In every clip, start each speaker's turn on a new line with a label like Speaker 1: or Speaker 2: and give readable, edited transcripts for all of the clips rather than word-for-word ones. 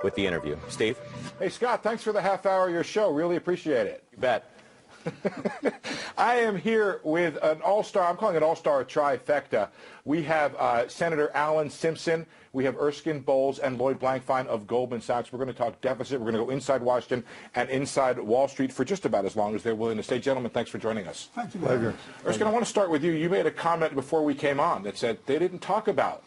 Speaker 1: with the interview. Steve?
Speaker 2: Hey, Scott, thanks for the half hour of your show. Really appreciate it.
Speaker 1: You bet.
Speaker 2: I am here with an all-star, I'm calling it all-star trifecta. We have Senator Alan Simpson, we have Erskine Bowles, and Lloyd Blankfein of Goldman Sachs. We're going to talk deficit. We're going to go inside Washington and inside Wall Street for just about as long as they're willing to stay. Gentlemen, thanks for joining us.
Speaker 3: Thank you. Pleasure.
Speaker 2: Erskine, I want to start with you. You made a comment before we came on that said they didn't talk about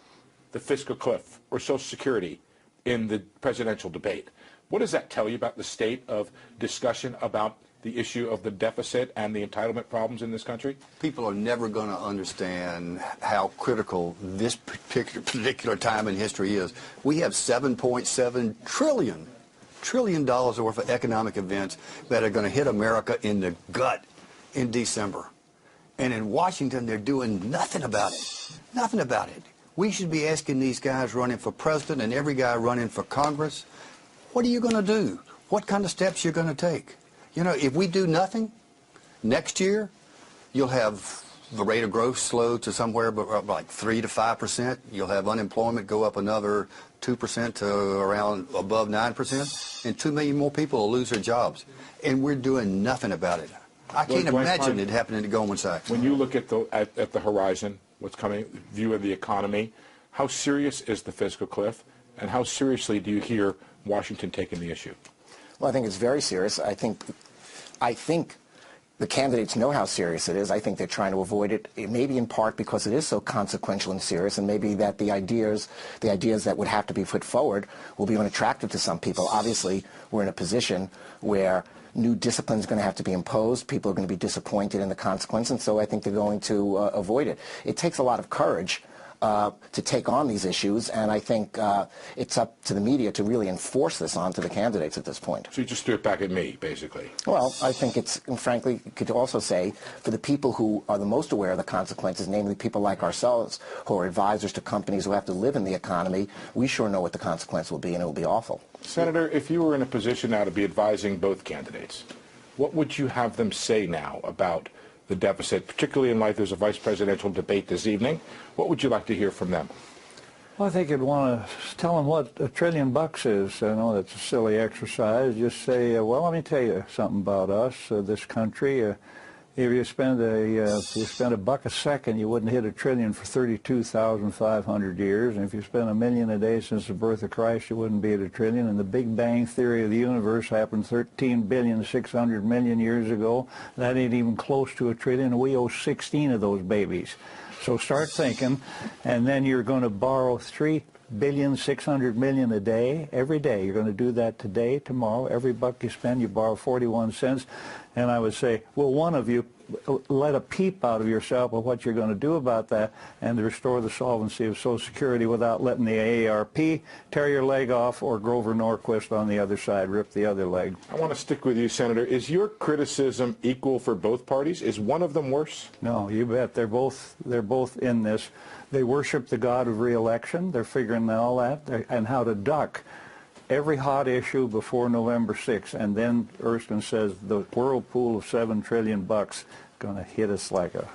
Speaker 2: the fiscal cliff or Social Security in the presidential debate. What does that tell you about the state of discussion about the issue of the deficit and the entitlement problems in this country?
Speaker 3: People are never going to understand how critical this particular time in history is. We have $7.7 trillion worth of economic events that are going to hit America in the gut in December. And in Washington, they're doing nothing about it. Nothing about it. We should be asking these guys running for president and every guy running for Congress, what are you going to do? What kind of steps you're going to take? You know, if we do nothing, next year, you'll have the rate of growth slow to somewhere like 3 to 5%. You'll have unemployment go up another 2% to around above 9%, and 2 million more people will lose their jobs. And we're doing nothing about it. I can't imagine it happening to Goldman Sachs.
Speaker 2: When you look at the horizon, what's coming, view of the economy, how serious is the fiscal cliff, and how seriously do you hear Washington taking the issue?
Speaker 4: Well, I think it's very serious. I think the candidates know how serious it is. I think they're trying to avoid it. It may be in part because it is so consequential and serious, and maybe that the ideas that would have to be put forward will be unattractive to some people. Obviously, we're in a position where new discipline is going to have to be imposed. People are going to be disappointed in the consequence, and so I think they're going to avoid it. It takes a lot of courage to take on these issues, and I think it's up to the media to really enforce this onto the candidates at this point.
Speaker 2: So you just threw it back at me, basically.
Speaker 4: Well, I think it's, and frankly, you could also say, for the people who are the most aware of the consequences, namely people like ourselves, who are advisors to companies who have to live in the economy, we sure know what the consequence will be, and it will be awful.
Speaker 2: Senator, if you were in a position now to be advising both candidates, what would you have them say now about the deficit, particularly in light there's a vice presidential debate this evening? What would you like to hear from them?
Speaker 5: Well, I think you'd want to tell them what $1 trillion is. I know that's a silly exercise. Just say, well, let me tell you something about us, this country. If you spend $1 a second, you wouldn't hit $1 trillion for 32,500 years. And if you spend $1 million a day since the birth of Christ, you wouldn't be at $1 trillion. And the Big Bang Theory of the universe happened 13,600,000,000 years ago. That ain't even close to $1 trillion. And we owe 16 of those babies. So start thinking, and then you're going to borrow $3,600,000,000 a day, every day. You're going to do that today, tomorrow. Every buck you spend, you borrow 41 cents. And I would say, well, one of you let a peep out of yourself of what you're going to do about that and to restore the solvency of Social Security without letting the AARP tear your leg off or Grover Norquist on the other side rip the other leg.
Speaker 2: I want to stick with you, Senator. Is your criticism equal for both parties? Is one of them worse?
Speaker 5: No, you bet. They're both in this. They worship the god of re-election. They're figuring all that and how to duck every hot issue before November 6th, and then Erskine says the whirlpool of $7 trillion going to hit us like a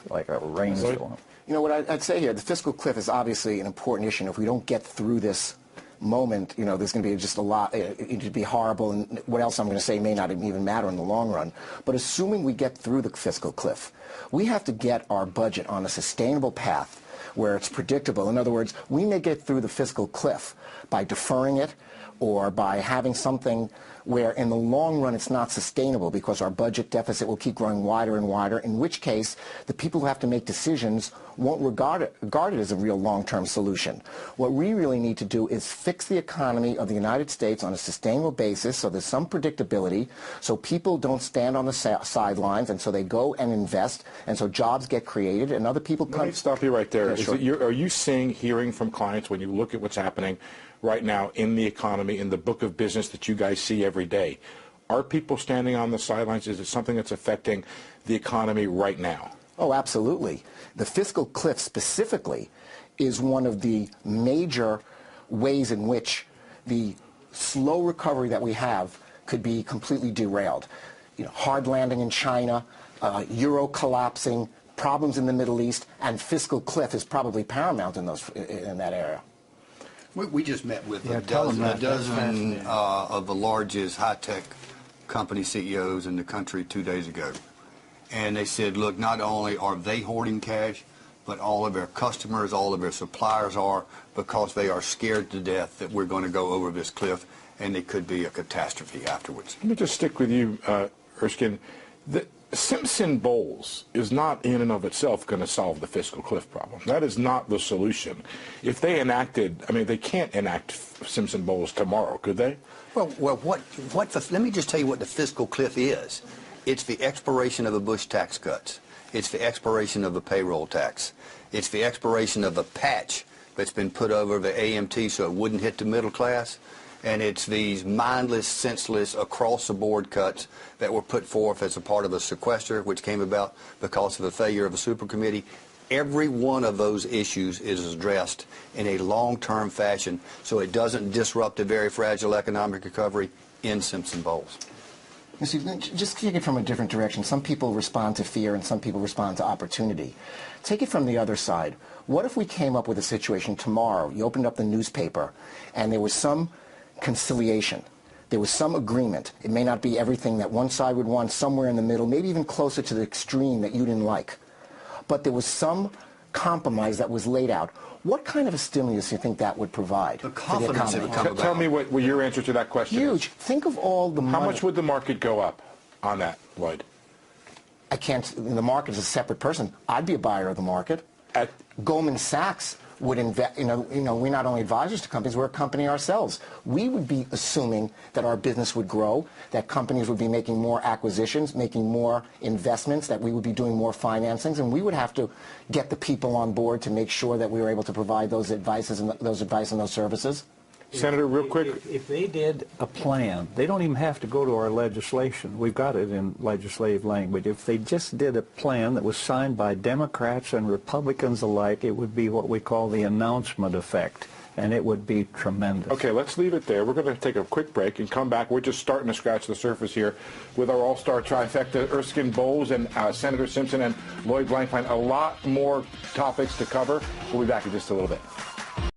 Speaker 5: rainstorm.
Speaker 4: You know what I'd say here, the fiscal cliff is obviously an important issue, and if we don't get through this moment, you know, there's going to be just a lot, it'd be horrible, and what else I'm going to say may not even matter in the long run. But assuming we get through the fiscal cliff, we have to get our budget on a sustainable path where it's predictable. In other words, we may get through the fiscal cliff by deferring it, or by having something where in the long run it's not sustainable because our budget deficit will keep growing wider and wider, in which case the people who have to make decisions won't regard it as a real long-term solution. What we really need to do is fix the economy of the United States on a sustainable basis so there's some predictability, so people don't stand on the sidelines, and so they go and invest, and so jobs get created, and other people come.
Speaker 2: Let me stop you right there.
Speaker 4: Yeah, sure.
Speaker 2: Are you hearing from clients when you look at what's happening right now in the economy, in the book of business that you guys see every day? Are people standing on the sidelines? Is it something that's affecting the economy right now?
Speaker 4: Oh, absolutely. The fiscal cliff specifically is one of the major ways in which the slow recovery that we have could be completely derailed. You know, hard landing in China, euro collapsing, problems in the Middle East, and fiscal cliff is probably paramount in that area.
Speaker 3: We just met with
Speaker 5: Yeah,
Speaker 3: a
Speaker 5: tell them
Speaker 3: dozen,
Speaker 5: that. That's fascinating.
Speaker 3: of the largest high-tech company CEOs in the country 2 days ago. And they said, look, not only are they hoarding cash, but all of their customers, all of their suppliers are, because they are scared to death that we're going to go over this cliff and it could be a catastrophe afterwards.
Speaker 2: Let me just stick with you, Erskine. The Simpson-Bowles is not in and of itself going to solve the fiscal cliff problem. That is not the solution. If they enacted, I mean, they can't enact Simpson-Bowles tomorrow, could they?
Speaker 3: Well, let me just tell you what the fiscal cliff is. It's the expiration of the Bush tax cuts. It's the expiration of the payroll tax. It's the expiration of the patch that's been put over the AMT so it wouldn't hit the middle class. And it's these mindless, senseless, across-the-board cuts that were put forth as a part of the sequester, which came about because of the failure of a supercommittee. Every one of those issues is addressed in a long-term fashion so it doesn't disrupt a very fragile economic recovery in Simpson-Bowles.
Speaker 4: You see, just take it from a different direction. Some people respond to fear and some people respond to opportunity. Take it from the other side. What if we came up with a situation tomorrow, you opened up the newspaper, and there was some conciliation. There was some agreement. It may not be everything that one side would want, somewhere in the middle, maybe even closer to the extreme that you didn't like. But there was some compromise that was laid out. What kind of a stimulus do you think that would provide?
Speaker 3: The confidence that would come about.
Speaker 2: Tell me what your answer to that question
Speaker 4: Huge.
Speaker 2: is.
Speaker 4: Think of all the money.
Speaker 2: How much would the market go up on that, Lloyd?
Speaker 4: I can't, the market is a separate person. I'd be a buyer of the market.
Speaker 2: At
Speaker 4: Goldman Sachs would invest, we're not only advisors to companies, we're a company ourselves. We would be assuming that our business would grow, that companies would be making more acquisitions, making more investments, that we would be doing more financings, and we would have to get the people on board to make sure that we were able to provide those advice and those services.
Speaker 2: Senator, real quick.
Speaker 5: If they did a plan, they don't even have to go to our legislation. We've got it in legislative language. If they just did a plan that was signed by Democrats and Republicans alike, it would be what we call the announcement effect, and it would be tremendous.
Speaker 2: Okay, let's leave it there. We're going to take a quick break and come back. We're just starting to scratch the surface here with our all-star trifecta, Erskine Bowles and Senator Simpson and Lloyd Blankfein. A lot more topics to cover. We'll be back in just a little bit.